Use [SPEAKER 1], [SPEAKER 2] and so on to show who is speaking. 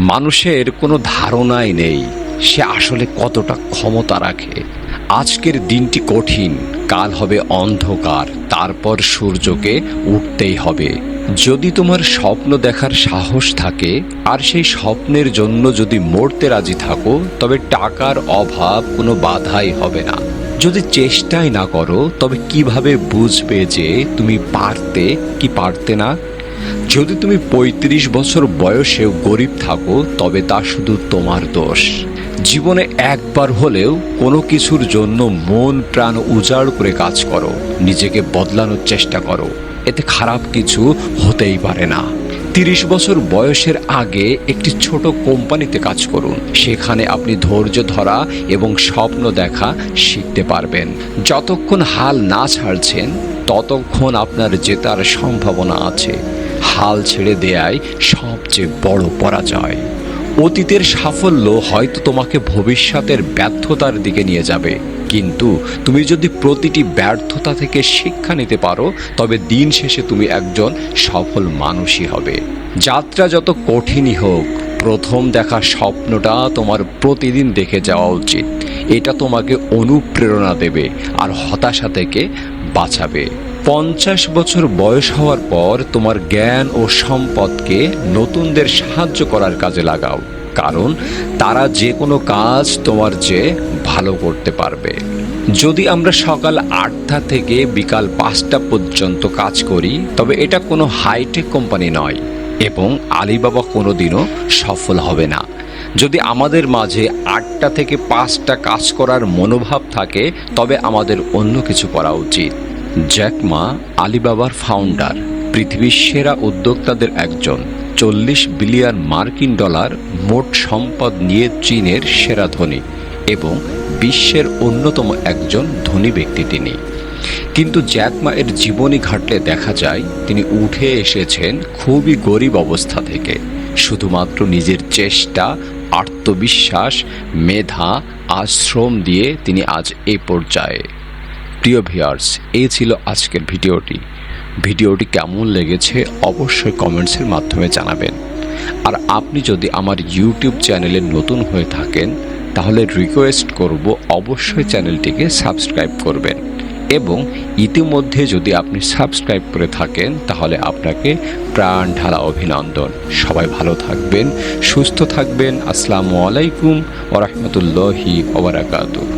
[SPEAKER 1] মানুষের কোনো ধারণাই নেই সে আসলে কতটা ক্ষমতা রাখে। আজকের দিনটি কঠিন, কাল হবে অন্ধকার, তারপর সূর্যকে উঠতেই হবে। যদি তোমার স্বপ্ন দেখার সাহস থাকে আর সেই স্বপ্নের জন্য যদি মরতে রাজি থাকো, তবে টাকার অভাব কোনো বাধাই হবে না। যদি চেষ্টাই না করো, তবে কিভাবে বুঝবে যে তুমি পারতে কি পারতে না? যদি তুমি ৩৫ বছর বয়সেও গরিব থাকো, তবে তা শুধু তোমার দোষ। জীবনে একবার হলেও কোনো কিছুর জন্য মন প্রাণ উজাড় করে কাজ করো, নিজেকে বদলানোর চেষ্টা করো, এতে খারাপ কিছু হতেই পারে না। ৩০ বছর বয়সের আগে একটি ছোট কোম্পানিতে কাজ করুন, সেখানে আপনি ধৈর্য ধরা এবং স্বপ্ন দেখা শিখতে পারবেন। যতক্ষণ হাল না ছাড়ছেন, ততক্ষণ আপনার জেতার সম্ভাবনা আছে। হাল ছেড়ে দেয়াই সবচেয়ে বড় পরাজয়। অতীতের সাফল্য হয়তো তোমাকে ভবিষ্যতের ব্যর্থতার দিকে নিয়ে যাবে, কিন্তু তুমি যদি প্রতিটি ব্যর্থতা থেকে শিক্ষা নিতে পারো, তবে দিন শেষে তুমি একজন সফল মানুষই হবে। যাত্রা যত কঠিনই হোক, প্রথম দেখা স্বপ্নটা তোমার প্রতিদিন দেখে যাওয়া উচিত। এটা তোমাকে অনুপ্রেরণা দেবে আর হতাশা থেকে বাঁচাবে। ৫০ বছর বয়স হওয়ার পর তোমার জ্ঞান ও সম্পদকে নতুনদের সাহায্য করার কাজে লাগাও, কারণ তারা যে কোনো কাজ তোমার চেয়ে ভালো করতে পারবে। যদি আমরা সকাল ৮টা থেকে বিকাল ৫টা পর্যন্ত কাজ করি, তবে এটা কোনো হাইটেক কোম্পানি নয় এবং আলিবাবা কোনোদিনও সফল হবে না। যদি আমাদের মাঝে ৮টা থেকে ৫টা কাজ করার মনোভাব থাকে, তবে আমাদের অন্য কিছু করা উচিত। জ্যাক মা আলিবাবার ফাউন্ডার, পৃথিবীর সেরা উদ্যোক্তাদের একজন। ৪০ বিলিয়ন মার্কিন ডলার মোট সম্পদ নিয়ে চীনের সেরা ধনী এবং বিশ্বের অন্যতম একজন ধনী ব্যক্তি তিনি। কিন্তু জ্যাক মা এর জীবনী ঘাটলে দেখা যায় তিনি উঠে এসেছেন খুবই গরিব অবস্থা থেকে। শুধুমাত্র নিজের চেষ্টা, আত্মবিশ্বাস, মেধা আর শ্রম দিয়ে তিনি আজ এই পর্যায়ে। প্রিয় ভিউয়ার্স, এই ছিল আজকের ভিডিওটি কেমন লেগেছে অবশ্যই কমেন্টসের মাধ্যমে জানাবেন। আর আপনি যদি আমার ইউটিউব চ্যানেলে নতুন হয়ে থাকেন, তাহলে রিকোয়েস্ট করব অবশ্যই চ্যানেলটিকে সাবস্ক্রাইব করবেন, এবং ইতিমধ্যে যদি আপনি সাবস্ক্রাইব করে থাকেন, তাহলে আপনাকে প্রাণ ঢালা অভিনন্দন। সবাই ভালো থাকবেন, সুস্থ থাকবেন। আসসালামু আলাইকুম ওয়া রাহমাতুল্লাহি ওয়া বারাকাতুহু।